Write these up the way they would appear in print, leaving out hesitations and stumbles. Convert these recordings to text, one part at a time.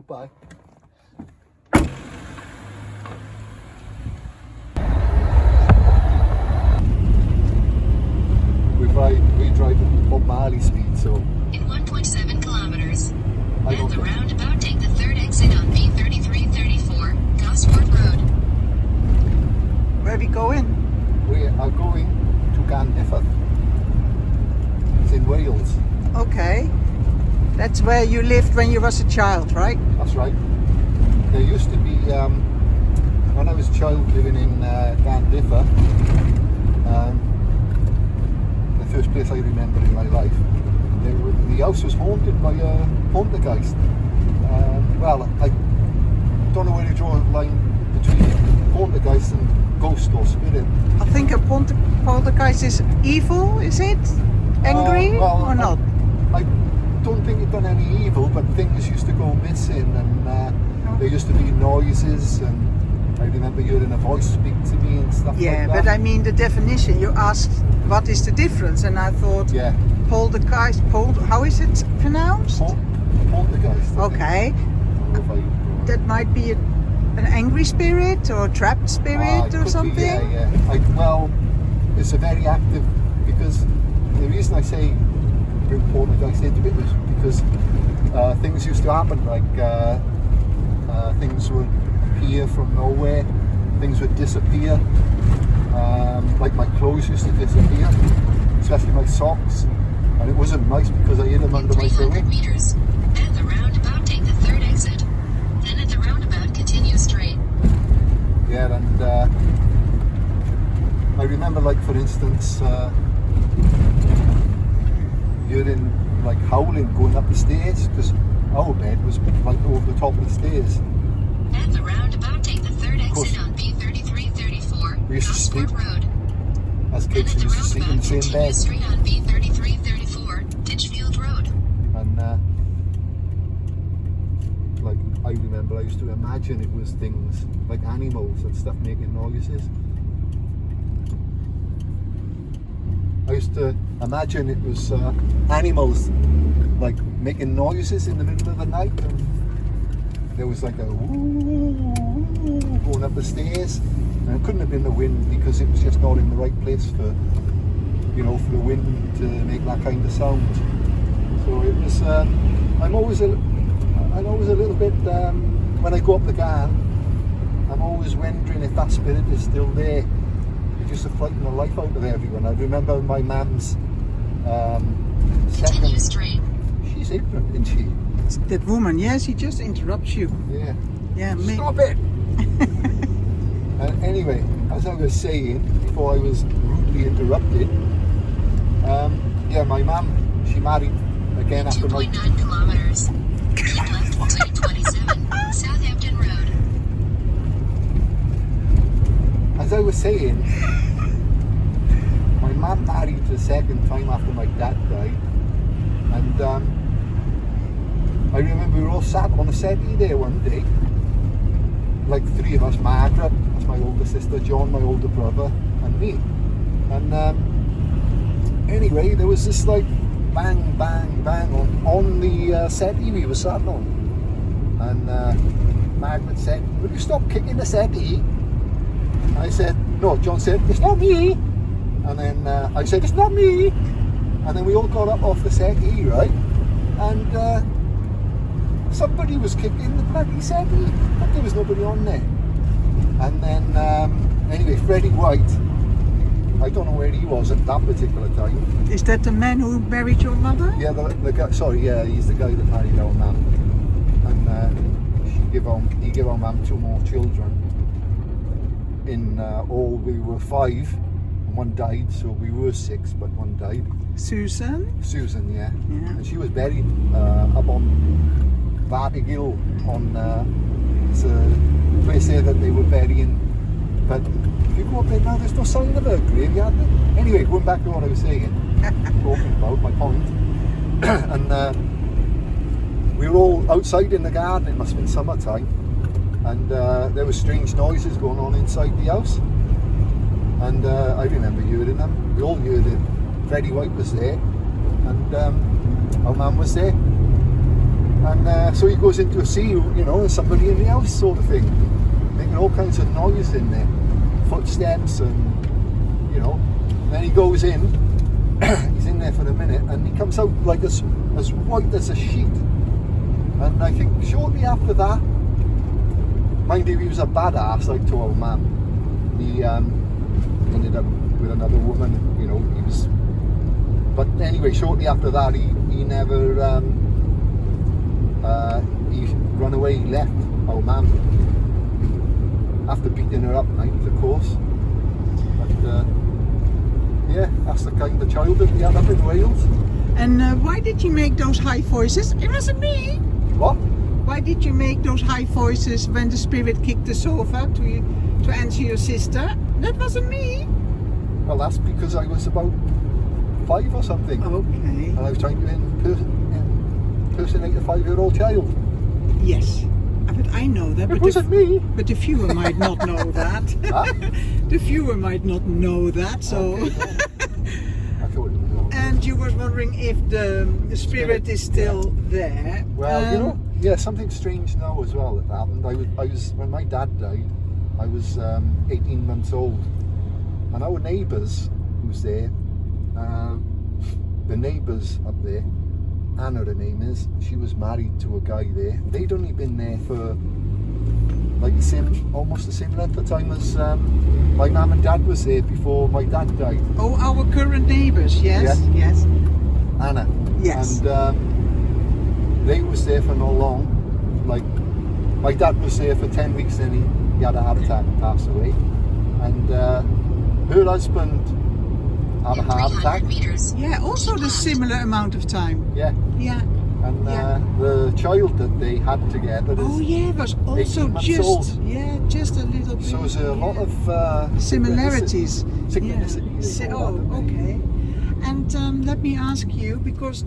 Bye. We drive at Bob Marley speed, so... In 1.7 kilometers. I At don't the think... roundabout, take the third exit on B3334, Gosford Road. Where are we going? We are going to Gandiffert. It's in Wales. Okay. That's where you lived when you was a child, right? That's right. There used to be, when I was a child living in Gandiffert, the first place I remember in my life, the house was haunted by a poltergeist. Well, I don't know where to draw the line between poltergeist and ghost or spirit. I think a poltergeist is evil, is it? Angry Well, or not? I don't think it done any evil, but things used to go missing, and there used to be noises, and I remember hearing a voice speak to me and stuff like that. Yeah, but I mean the definition. You asked what is the difference, and I thought poltergeist. How is it pronounced? Poltergeist. Okay, that might be an angry spirit or a trapped spirit or something. Be, yeah. Well, it's a very active, because the reason I say bring poltergeist into it was because things used to happen, like things would appear from nowhere, things would disappear, like my clothes used to disappear, especially my socks, and it wasn't nice because I hid them under my 300 meters. At the roundabout, take the third exit. Then at the roundabout, continue straight. Yeah, and I remember, like, for instance, hearing like howling going up the stairs, because our bed was like over the top of the stairs. At the roundabout, take the third exit on B3334, We used to sleep Road. as kids. We used to sleep in the same bed. Straight on B3334, Ditchfield Road. And like, I remember I used to imagine it was things like animals and stuff making noises. I used to imagine it was animals like making noises in the middle of the night, and there was like a woo going up the stairs, and it couldn't have been the wind because it was just not in the right place for, you know, for the wind to make that kind of sound. So it was, I'm always a little bit, when I go up the Gan, I'm always wondering if that spirit is still there. It used to frighten the life out of everyone. I remember my mum's Continue straight. She's ignorant, isn't she? That woman, yes, she just interrupts you. Yeah. Yeah, Stop it! Anyway, as I was saying before I was rudely interrupted, yeah, my mum, she married again after 2.9 kilometers. Keep left to 27, Southampton Road. As I was saying, my mum married the second time after my dad died, and I remember we were all sat on a settee there one day, like three of us: Margaret, that's my older sister, John, my older brother, and me. And anyway, there was this like bang, bang, bang on the settee we were sat on, and Margaret said, "Will you stop kicking the settee?" I said, no. John said, "It's not me." And then I said, "It's not me." And then we all got up off the settee, right? And somebody was kicking the bloody settee, but there was nobody on there. And then, anyway, Freddie White, I don't know where he was at that particular time. Is that the man who married your mother? Yeah, the guy. Sorry, yeah, he's the guy that married our mum, and he gave our mum 2 more children. In all, we were 5, and 1 died, so we were 6, but 1 died. Susan? Susan, yeah. Yeah. And she was buried up on Barbie Hill, on it's a place there that they were burying. But if you go up there now, there's no sign of a graveyard. Anyway, going back to what I was saying, talking about my point, and we were all outside in the garden. It must have been summertime. And there were strange noises going on inside the house, and I remember hearing them. We all heard it. Freddie White was there, and our mum was there. And so he goes in to see, you know, there's somebody in the house sort of thing, making all kinds of noise in there, footsteps and, you know. Then he goes in, he's in there for a minute, and he comes out like as white as a sheet. And I think shortly after that, mind you, he was a badass, like to old man. He ended up with another woman, you know, he was... But anyway, shortly after that, he never... he run away, he left, old man. After beating her up night, of course. But, yeah, that's the kind of childhood we had up in Wales. And why did you make those high voices? It wasn't me. What? Why did you make those high voices when the spirit kicked the sofa to answer your sister? That wasn't me. Well, that's because I was about 5 or something. Okay. And I was trying to impersonate a 5-year-old child. Yes. But I know that. It wasn't me. But the viewer might not know that. Huh? The viewer might not know that, so... Okay, well, I thought it was. And you were wondering if the spirit is still there. Well, you know, yeah, something strange now as well that happened. I was when my dad died, I was 18 months old, and our neighbours who's there, the neighbours up there, Anna her name is, she was married to a guy there. They'd only been there for like almost the same length of time as my mum and dad was there before my dad died. Oh, our current neighbours, yes, Yeah. yes. Anna. Yes. And they was there for no long. Like, my dad was there for 10 weeks, then he had a heart attack and passed away. And her husband had a In heart 300 attack. meters. Yeah, also the similar amount of time. Yeah. Yeah. And Yeah. the child that they had together is Oh yeah, it was also 18 months old. just a little bit. So there's a lot of similarities. synchronicities. Yeah. Oh, okay. And let me ask you, because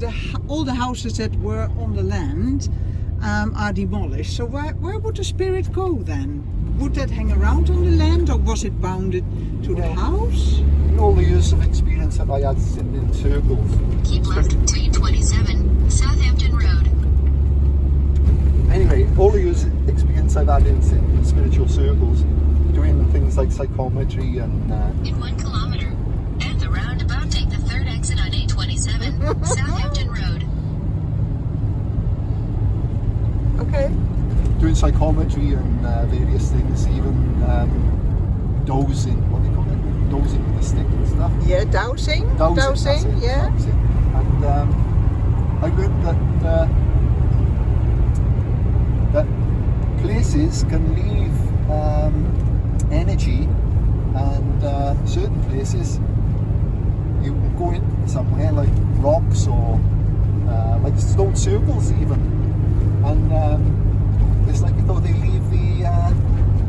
all the houses that were on the land are demolished. So where would the spirit go then? Would that hang around on the land, or was it bounded to the house? In all the years of experience that I had sitting in circles, Keep left to 27, Southampton Road. anyway, all the years of experience I've had in spiritual circles, doing things like psychometry and In 1 kilometer. At the roundabout, take the 3rd exit on A27, Southampton Road. Okay. doing psychometry and various things, even dozing, what do you call it? Dozing with a stick and stuff. Yeah, dowsing. That's it, Yeah. dowsing. And I learned that places can leave energy, and certain places you can go in somewhere like rocks or like stone circles even, and it's like though they leave the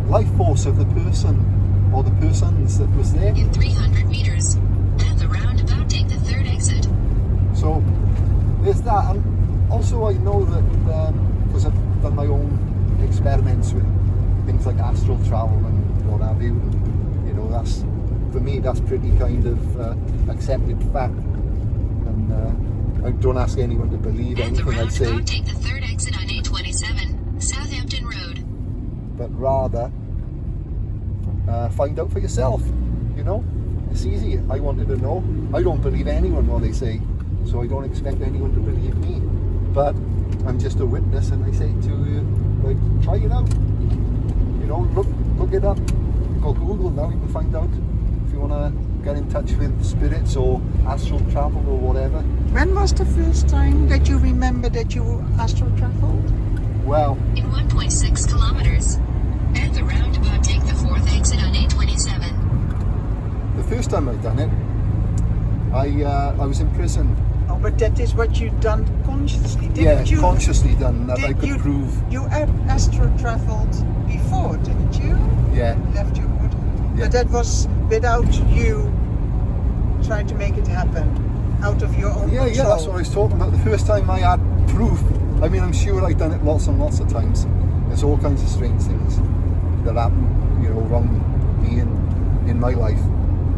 life force of the person or the persons that was there. In 300 meters. At the roundabout, take the 3rd exit. So there's that, and also I know that because I've done my own experiments with things like astral travel and what have you, you know, that's, for me, that's pretty kind of accepted fact, and I don't ask anyone to believe At the anything I say, roundabout, take the 3rd exit on A27, Southampton Road. but rather find out for yourself, you know. It's easy. I wanted to know. I don't believe anyone what they say, so I don't expect anyone to believe me, but I'm just a witness, and I say to you, like, try it out, you know, look it up, go Google now, you can find out if you want to get in touch with spirits or astral travel or whatever. When was the first time that you remember that you astral traveled? Well, In 1.6 kilometers. At the roundabout, take the 4th exit on A27. the first time I'd done it, I was in prison. Oh, but that is what you done consciously, didn't Yeah, you? consciously done that. I Did could you- prove. You astral traveled before, didn't you? Yeah, Left your wood. Yeah. But that was without you trying to make it happen, out of your own yeah, control. that's what I was talking about. The first time I had proof. I mean, I'm sure I've done it lots and lots of times. There's all kinds of strange things that happen, you know, wrong me in my life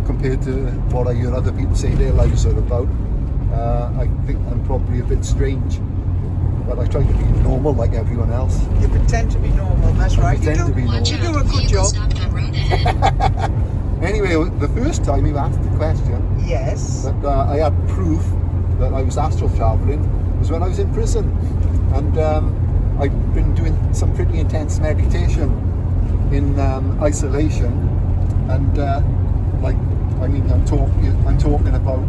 compared to what I hear other people say their lives are about. I think I'm probably a bit strange. but I try to be normal like everyone else. You pretend to be normal, that's right. pretend to be Watch normal. You do a out, good vehicle job. stopped on road ahead. Anyway, the first time you asked the question Yes. that I had proof that I was astral traveling was when I was in prison, and I'd been doing some pretty intense meditation in isolation, and I'm talking about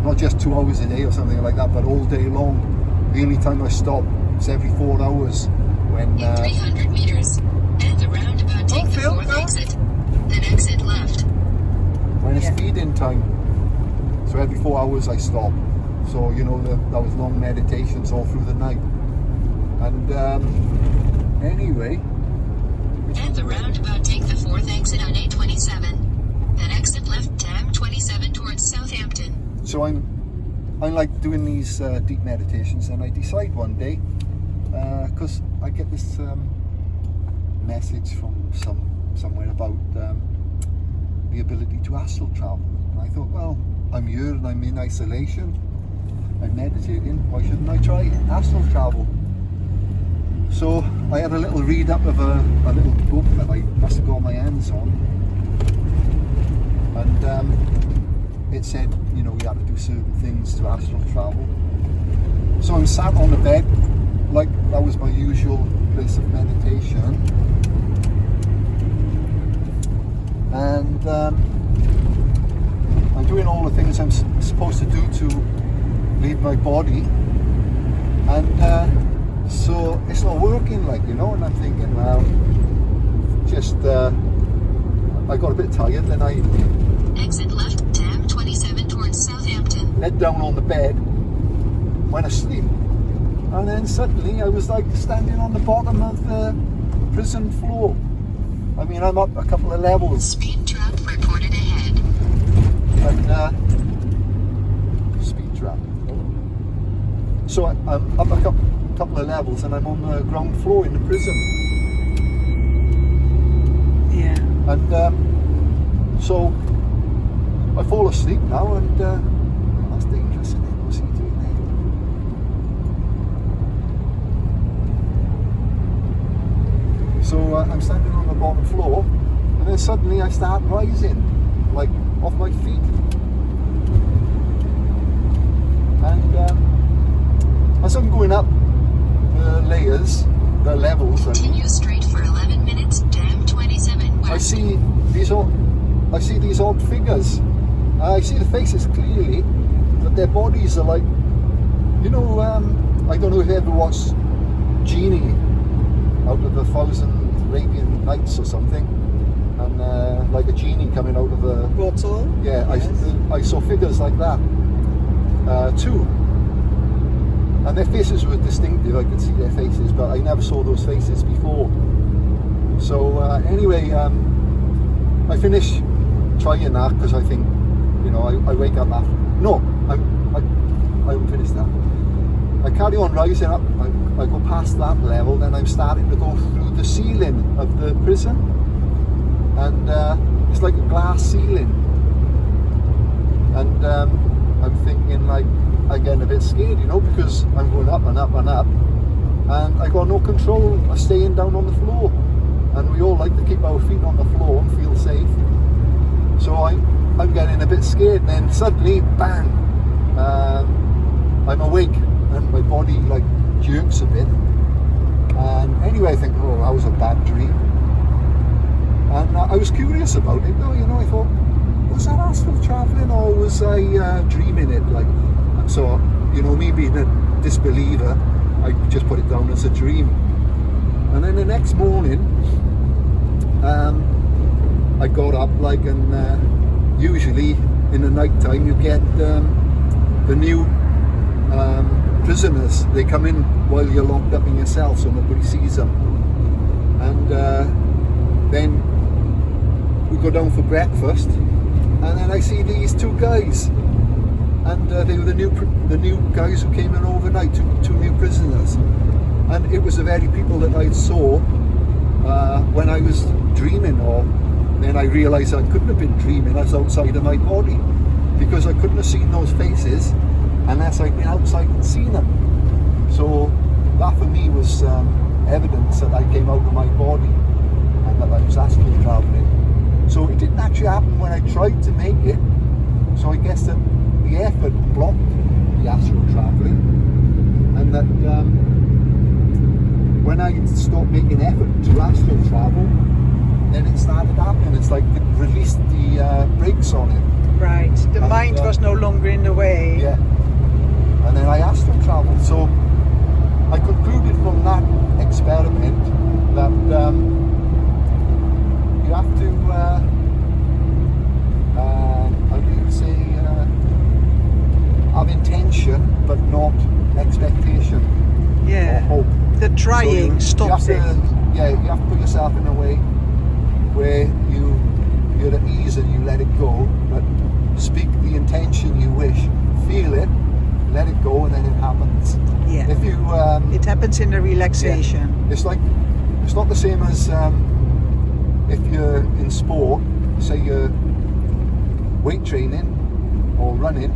not just 2 hours a day or something like that, but all day long. The only time I stop is every 4 hours when In 300 meters, at the roundabout, take the Phil, fourth go. exit. Then exit left. when it's Yeah. feeding time. So every 4 hours I stop. So that was long meditations all through the night. And anyway, At the roundabout, take the fourth exit on A27. Then exit left to M27 towards Southampton. so I'm like doing these deep meditations, and I decide one day, because I get this message from somewhere about the ability to astral travel. And I thought, well, I'm here and I'm in isolation, I'm meditating, why shouldn't I try astral travel? So I had a little read up of a little book that I must have got my hands on, and it said, you had to do certain things to astral travel. So I'm sat on the bed, like that was my usual place of meditation, and I'm doing all the things I'm supposed to do to leave my body, and so it's not working, and I'm thinking, well, just I got a bit tired, and I Exit left to M27 towards Southampton. lay down on the bed, went asleep, and then suddenly I was like standing on the bottom of the prison floor. I mean, I'm up a couple of levels, Speed trap reported ahead. and speed trap. So I'm up a couple of levels, and I'm on the ground floor in the prison. Yeah. And so I fall asleep now, and that's dangerous, isn't it? What's he doing there? So I'm standing on the bottom floor, and then suddenly I start rising, like off my feet. And as I'm going up the levels, Continue straight for 11 minutes to M27 west. I see these odd figures. I see the faces clearly, but their bodies are like, I don't know if you ever watched Genie out of the 1,000 Arabian Nights or something, and like a genie coming out of a Bottle. yeah. Yes. I saw figures like that too, and their faces were distinctive. I could see their faces, but I never saw those faces before. So anyway, I finish trying that because I think, I wake up after. No, I haven't finished that. I carry on rising up. I go past that level, then I'm starting to go through the ceiling of the prison, and it's like a glass ceiling. And I'm thinking, like, I'm getting a bit scared, because I'm going up and up and up, and I got no control of staying down on the floor. And we all like to keep our feet on the floor and feel safe. So I'm getting a bit scared, and then suddenly, bang, I'm awake, and my body like jerks a bit. And anyway, I think, oh, that was a bad dream. And I was curious about it, though. I thought, was that astral traveling, or was I dreaming it? So, me being a disbeliever, I just put it down as a dream. And then the next morning, I got up, and usually in the night time you get the new prisoners. They come in while you're locked up in your cell, so nobody sees them. And then we go down for breakfast, and then I see these two guys, and they were the new guys who came in overnight, two new prisoners. And it was the very people that I saw when I was dreaming, or then I realised I couldn't have been dreaming, I was outside of my body, because I couldn't have seen those faces unless I'd been outside and seen them. So that for me was evidence that I came out of my body and that I was astral traveling. So it didn't actually happen when I tried to make it. So I guess that the effort blocked the astral traveling, and that when I stopped making effort to astral travel, then it started happening. It's like it released the brakes on it. Right. The And, mind was no longer in the way. Yeah. And then I astral traveled. So I concluded from that experiment that you have to, how do you say, have intention but not expectation Yeah. or hope. The trying stops you it. have to, yeah, you have to put yourself in a way where you're at ease and you let it go, but speak the intention you wish, feel it, let it go, and then it happens. Yeah. If you It happens in the relaxation. it's like, it's not the same as if you're in sport, say you're weight training or running,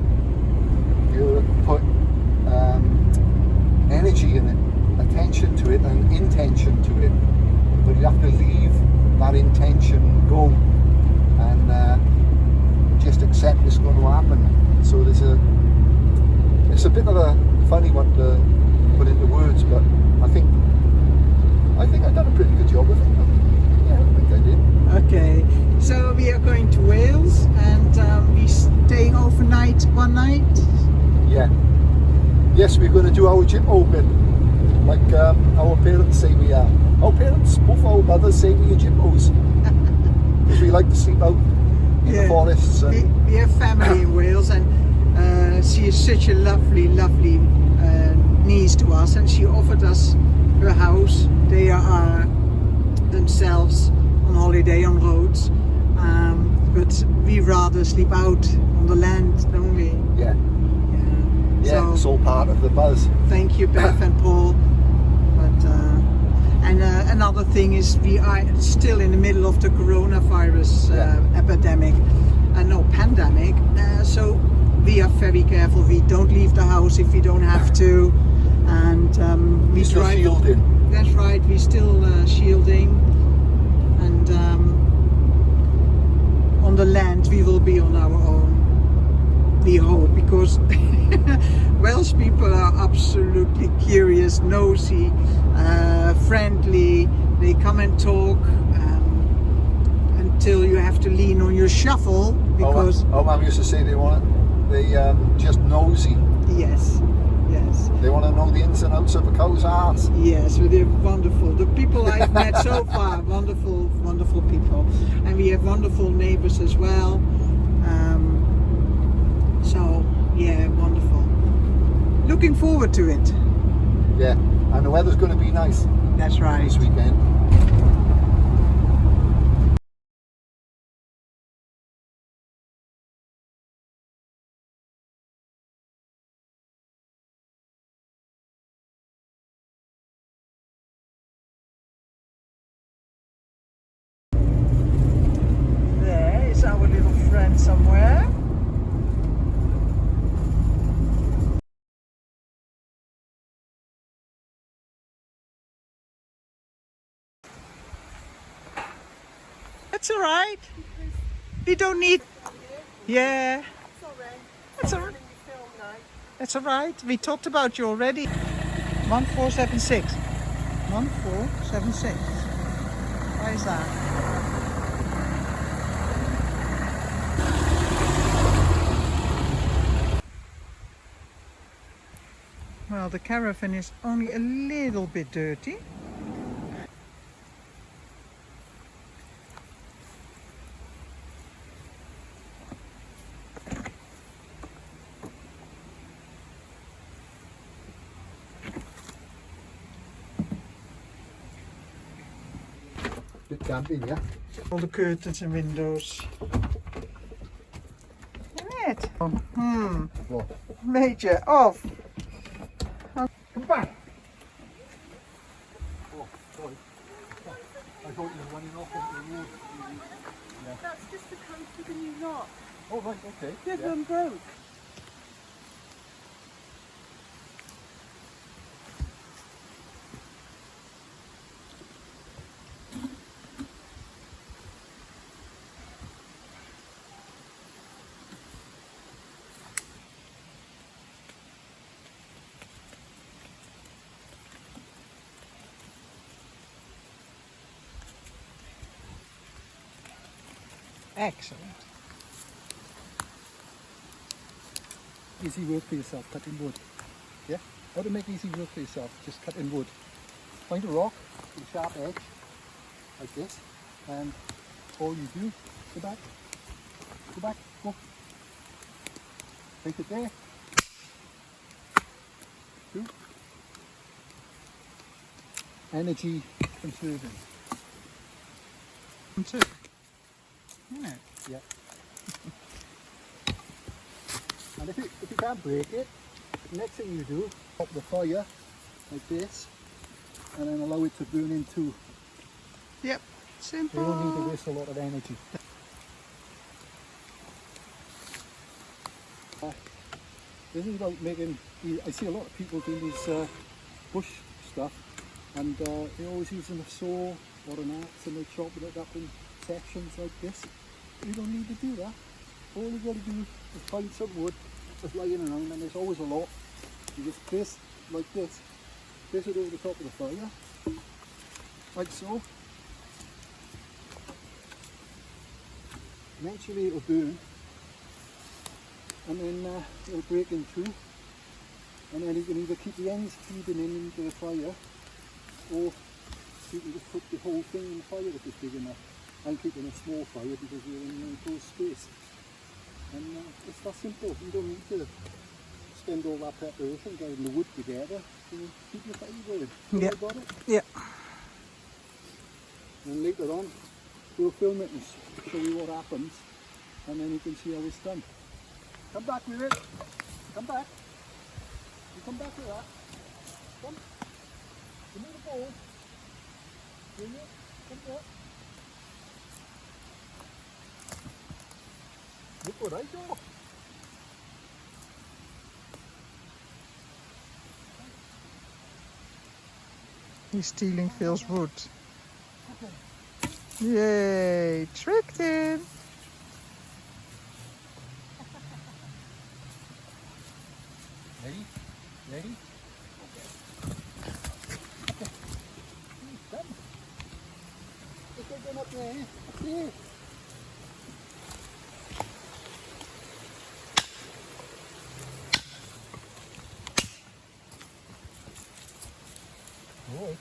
you put energy in it, attention to it, and intention to it, but you have to leave that intention go and just accept it's going to happen. So it's a bit of a funny one to put into words, but I think I've done a pretty good job of it. Yeah, I think I did. Okay. So we are going to Wales and we're staying overnight one night. Yeah. Yes, we're going to do our gym open, like our parents say we are. Our parents, both our mothers say we are gymmos. Because we like to sleep out in the forests. And We have family in Wales, and she is such a lovely niece to us, and she offered us her house. They are themselves on holiday on roads, but we rather sleep out on the land, don't we? yeah, yeah, So it's all part of the buzz. thank you, Beth and Paul. But another thing is we are still in the middle of the coronavirus epidemic, no pandemic. So we are very careful. We don't leave the house if we don't have to, and we We're still drive. shielding. That's right. We're still shielding, and on the land we will be on our own. We hope, because Welsh people are absolutely curious, nosy, friendly. They come and talk until you have to lean on your shovel because Our mum used to say they just nosy. yes. They want to know the ins and outs of a cow's ass. Yes, but they're wonderful. The people I've met so far, wonderful people, and we have wonderful neighbors as well. So yeah, wonderful. Looking forward to it. Yeah, and the weather's going to be nice That's right. this weekend. There is our little friend somewhere. That's all right. We don't need. Yeah. That's all right. That's all right. We talked about you already. 1476. 1476. Why is that? Well, the caravan is only a little bit dirty. Bit camping, yeah? All the curtains and windows. Right. What? Major off. Come back! Oh, sorry. I thought you were running off onto the road. That's just the code for the new lock. Oh, right, okay. The other one broke. Excellent. Easy work for yourself, cutting wood. Yeah? How to make easy work for yourself, just cutting wood. Find a rock with a sharp edge, like this, and all you do, go back, go. Take it there. 2. Energy conserving. 2. Yeah. Yeah. And if you can't break it, the next thing you do, pop the fire like this, and then allow it to burn in 2. Yep. Simple. You don't need to waste a lot of energy. This is about making, I see a lot of people do this bush stuff, and they're always using a saw or an axe, and they chop it up in sections like this. You don't need to do that. All you got to do is find some wood that's lying around, and there's always a lot. You just place like this, place it over the top of the fire, like so. Eventually it'll burn, and then it'll break in 2, and then you can either keep the ends feeding into the fire, or you can just put the whole thing in the fire if it's big enough. I'm keeping a small fire because we're in an enclosed space, and it's that simple. You don't need to spend all that preparation getting the wood together. You keep your fire going. Yeah. You got it? Yeah. And later on we'll film it and show you what happens, and then you can see how it's done. Come back with it. Come back. You come back with that. Come. Give me the ball. Bring it. Come there. Look what I do. He's stealing Phil's wood. Yay! Tricked him! Ready? Ready? Okay. Done. Look at them up there. Here. Boy.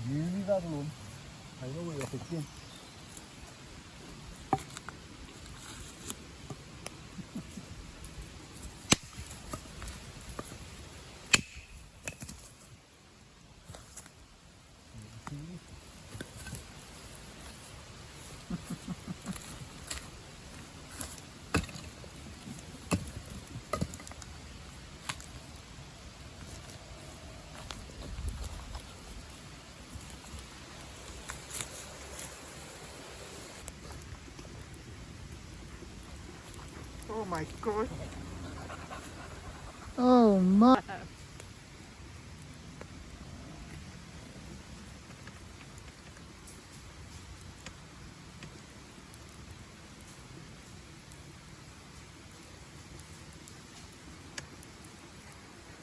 You leave that alone. I know where you're fixing. Oh my god. Oh my.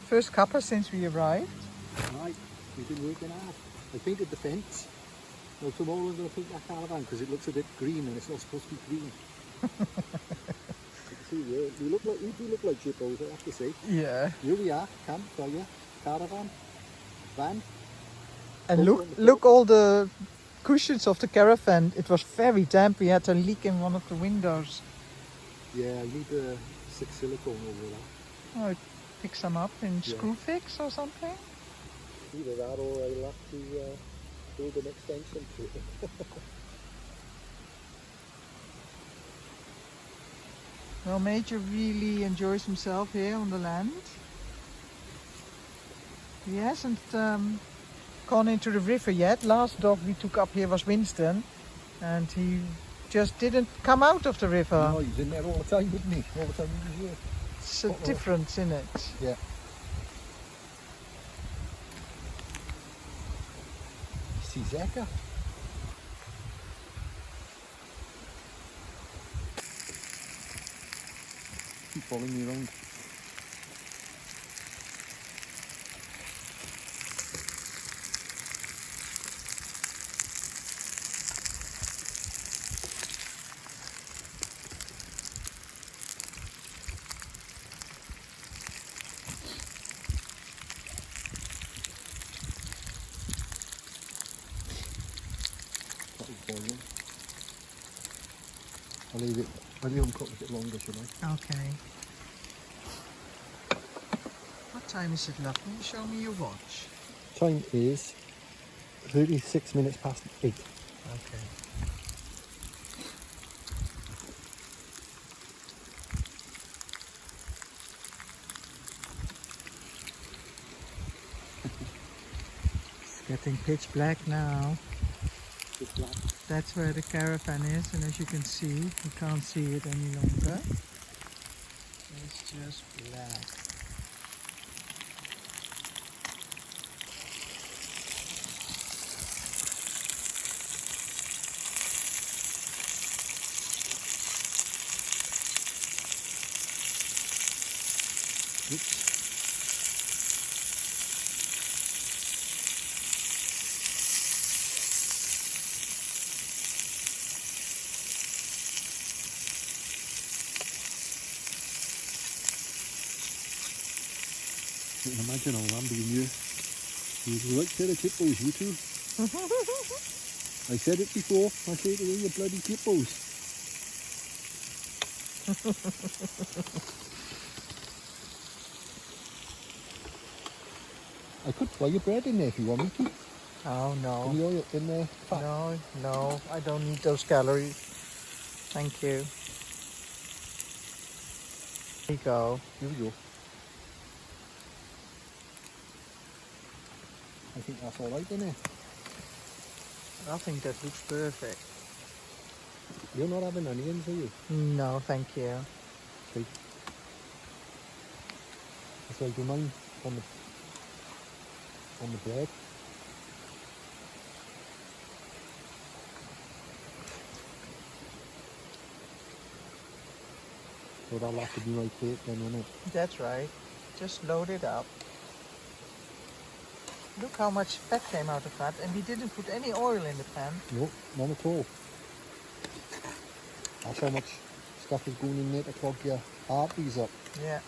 First cuppa since we arrived. Right, we've been working hard. I painted the fence. Now tomorrow I'm going to paint that caravan because it looks a bit green and it's not supposed to be green. See, we do look like jippos, I have to say. Yeah. Here we are, camp, fire, caravan, van. And look all the cushions of the caravan. It was very damp. We had a leak in one of the windows. Yeah, I need to stick silicone over that. Oh, pick some up in screw fix or something. Either that or I'll have to build an extension to it. Well, Major really enjoys himself here on the land. He hasn't gone into the river yet. Last dog we took up here was Winston, and he just didn't come out of the river. No, he's in there all the time, isn't he? All the time he was here. It's a difference in it. Yeah. See Zeka? Keep following me around. I'll leave them cook a bit longer, should I? Okay. What time is it, love? Can you show me your watch? Time is 36 minutes past 8. Okay. It's getting pitch black now. It's black. That's where the caravan is, and as you can see, you can't see it any longer. It's just black. Oops. You can imagine how I'm being you. You're the right pair of hippos, you two. I said it before, I say it again, you bloody hippos. I could fry your bread in there if you want me to. Oh no. In the oil, in the fat. No, I don't need those calories. Thank you. Here you go. Here we go. I think that's alright, isn't it? I think that looks perfect. You're not having onions, are you? No, thank you. Okay. So do you mind on the bread? So that'll have to be my plate then, won't it? That's right. Just load it up. Look how much fat came out of that, and we didn't put any oil in the pan. No, none at all. That's how much stuff is going in there to clog your arteries up. Yeah.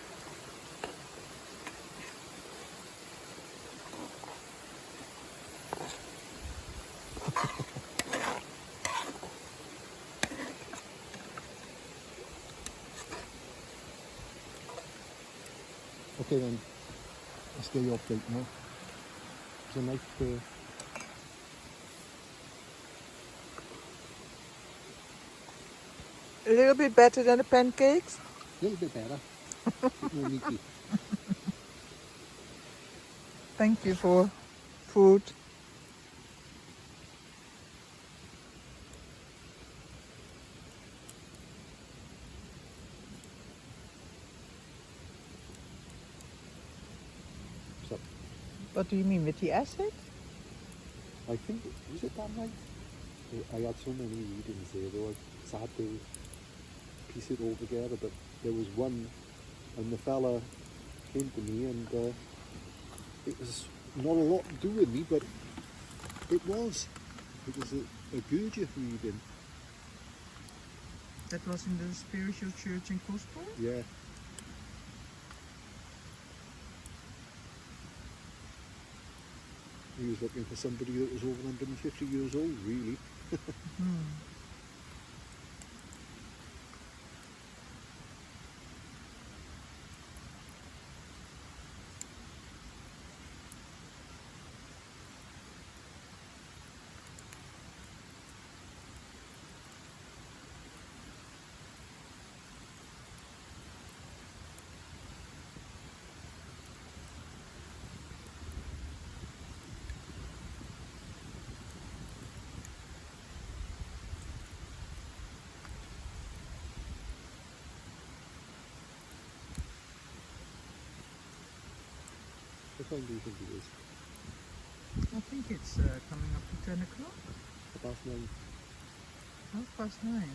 Okay then, let's get your plate now. There's a knife there. A little bit better than the pancakes? A little bit better. Bit more meaty. Thank you for food. So, What do you mean, with the acid? I think, was it that night? I had so many readings there though, it's hard to piece it all together, but there was one, and the fella came to me and it was not a lot to do with me, but it was a Gurdjieff reading. That was in the spiritual church in Gospel? Yeah. He was looking for somebody that was over 150 years old, really. What time do you think it is? I think it's coming up to 10 o'clock. 9:30. 9:30.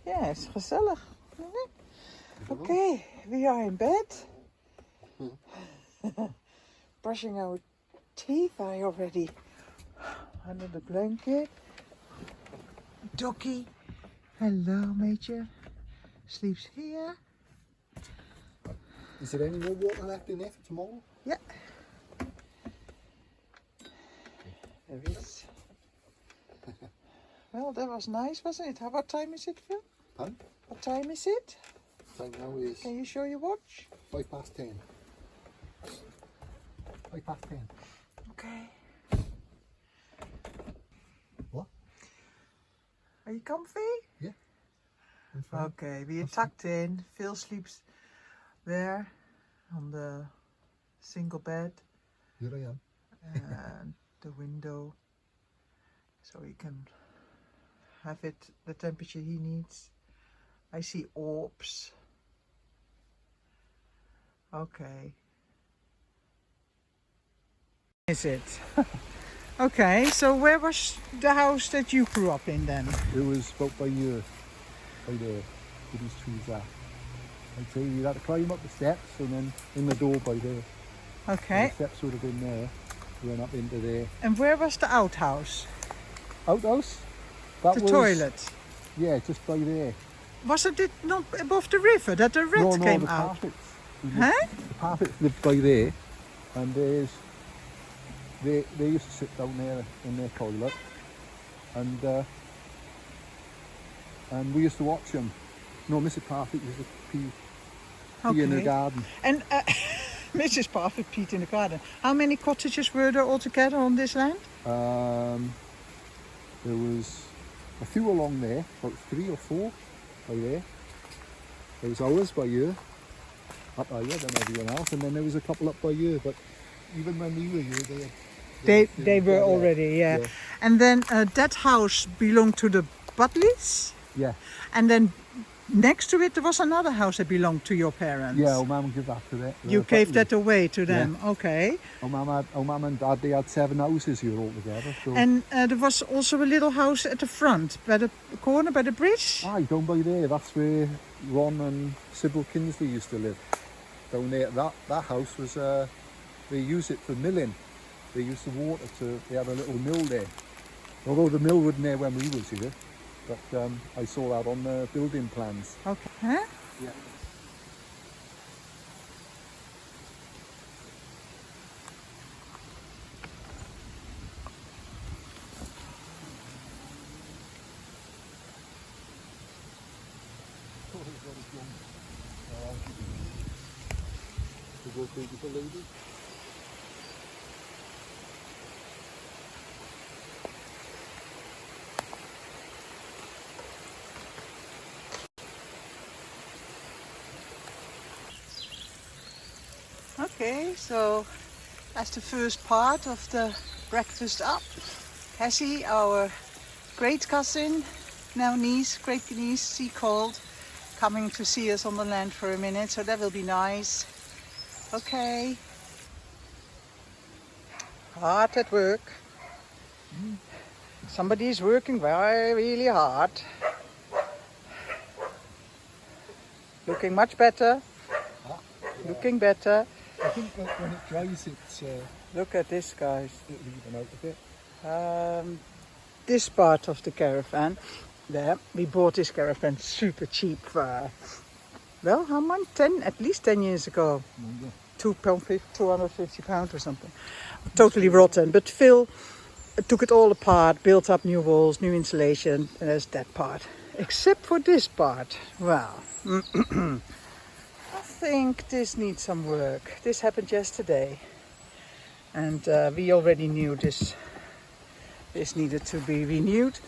Yes, gezellig. Okay, we are in bed. Brushing our teeth. I already under the blanket. doggy. Hello, Major. Sleeps here. Is there any more water left in there for tomorrow? Yeah. There is. Well, that was nice, wasn't it? What time is it, Phil? Pardon? What time is it? Time now is Can you show your watch? 10:05. 10:05. Okay. What? Are you comfy? Yeah. I'm fine. Okay, we are tucked in. Phil sleeps there on the single bed Here I am. and the window, so he can have it the temperature he needs. I see orbs. Okay. Is it? Okay, so where was the house that you grew up in then? It was about by there, where these trees are. I'd say you had to climb up the steps and then in the door by there. Okay. The steps would have been there. We went up into there. And where was the outhouse? Outhouse? That The was, toilet? Yeah, just by there. Wasn't it not above the river that the rat No, came the out? parfits. Huh? The parfits lived by there, and they used to sit down there in their toilet, and we used to watch them. No, Mrs. Parfit used to pee in the garden. And Mrs. Parfit peed in the garden. How many cottages were there altogether on this land? There was a few along there, about 3 or 4 by there. There was ours by here, up by here, then everyone else, and then there was a couple up by here. But even when we were here, They were already, yeah. And then that house belonged to the Butleys, Yeah, and then next to it there was another house that belonged to your parents. yeah. Our mum gave that to that. You gave that away to them, okay. Our mum and dad, they had 7 houses here altogether. So. And there was also a little house at the front, by the corner, by the bridge. Aye, down by there, that's where Ron and Sybil Kinsley used to live. Down there, that house was, they used it for milling. They used the water to, they had a little mill there. Although the mill wasn't there when we was here, but I saw that on the building plans. Okay. Huh? Yeah. Beautiful lady. Okay, so that's the first part of the breakfast up. Cassie, our great cousin, now niece, great niece, she called, coming to see us on the land for a minute, so that will be nice. Okay. Hard at work. Somebody is working really hard. Looking much better. Looking better. I think that when it dries, it's Look at this, guys. it'll even out a bit. This part of the caravan, there, we bought this caravan super cheap for, well, how much? At least 10 years ago. £250 or something. Totally rotten. But Phil took it all apart, built up new walls, new insulation, and there's that part. Except for this part. Well, I think this needs some work. This happened yesterday. And we already knew this needed to be renewed.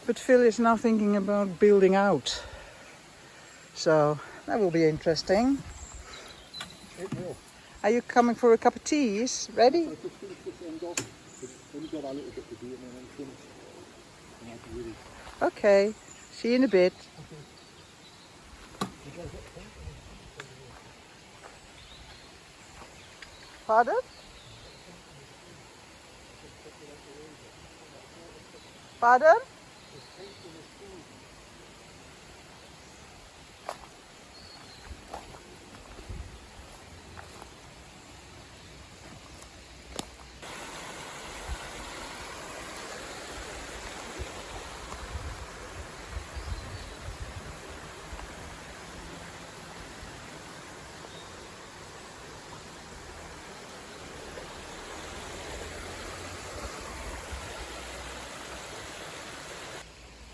But Phil is now thinking about building out. So that will be interesting. It will. Are you coming for a cup of tea? Is ready? I just finish this end off. It's only got a little bit to do and then I'm finished. And I'll be ready. Okay. See you in a bit. Pardon? Pardon?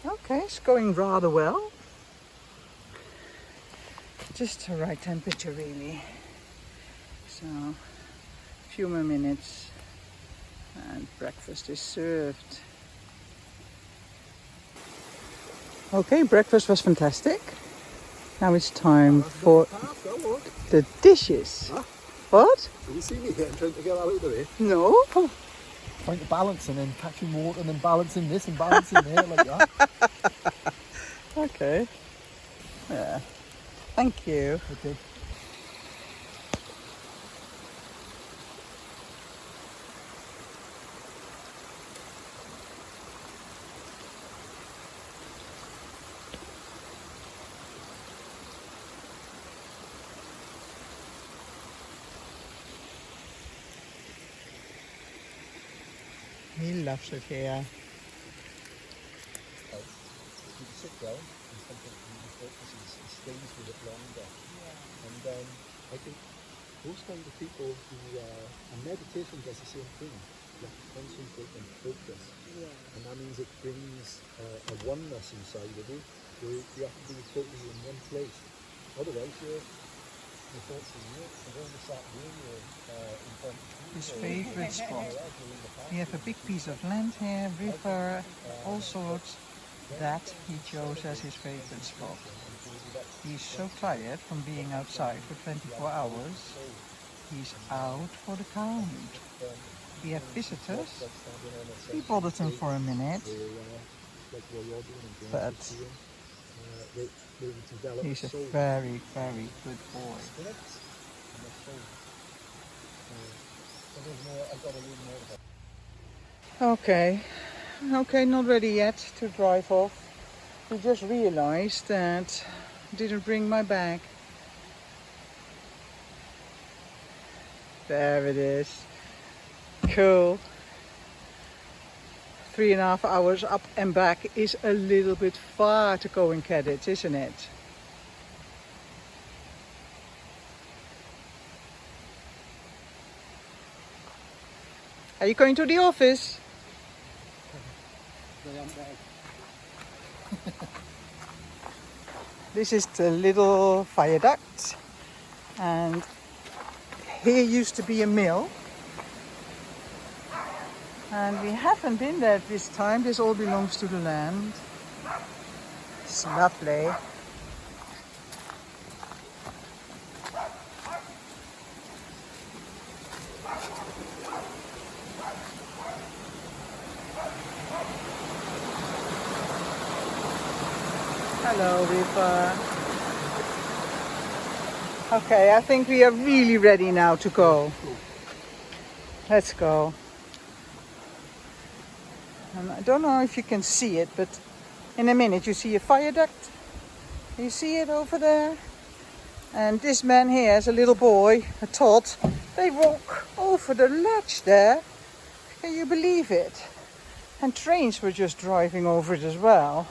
Okay, it's going rather well. Just the right temperature really. So, a few more minutes and breakfast is served. Okay, breakfast was fantastic. Now it's time for the dishes. Huh? What? Did you see me here trying to get out of the way? No? Trying to balance and then catching water and then balancing this and balancing there like that. Okay. Yeah. Thank you. Okay. He loves it here. You can sit down and something really focuses and stays with it longer. And I think most kind of people who and meditation does the same thing. You have to concentrate and focus. And that means it brings a oneness inside of you. You have to be totally in one place. Otherwise your thoughts are in it. And then you start doing in front of His favorite spot. We have a big piece of land here, river, all sorts. That he chose as his favorite spot. He's so tired from being outside for 24 hours. He's out for the count. We have visitors. We bothered him for a minute. But he's a very, very good boy. Okay, not ready yet to drive off. We just realized that I didn't bring my bag. There it is. Cool. 3.5 hours up and back is a little bit far to go and get it, isn't it? Are you going to the office? This is the little viaduct, and here used to be a mill, and we haven't been there this time. This all belongs to the land. It's lovely. Hello, River. Okay, I think we are really ready now to go. Let's go. And I don't know if you can see it, but in a minute you see a viaduct. You see it over there? And this man here is a little boy, a tot. They walk over the ledge there. Can you believe it? And trains were just driving over it as well.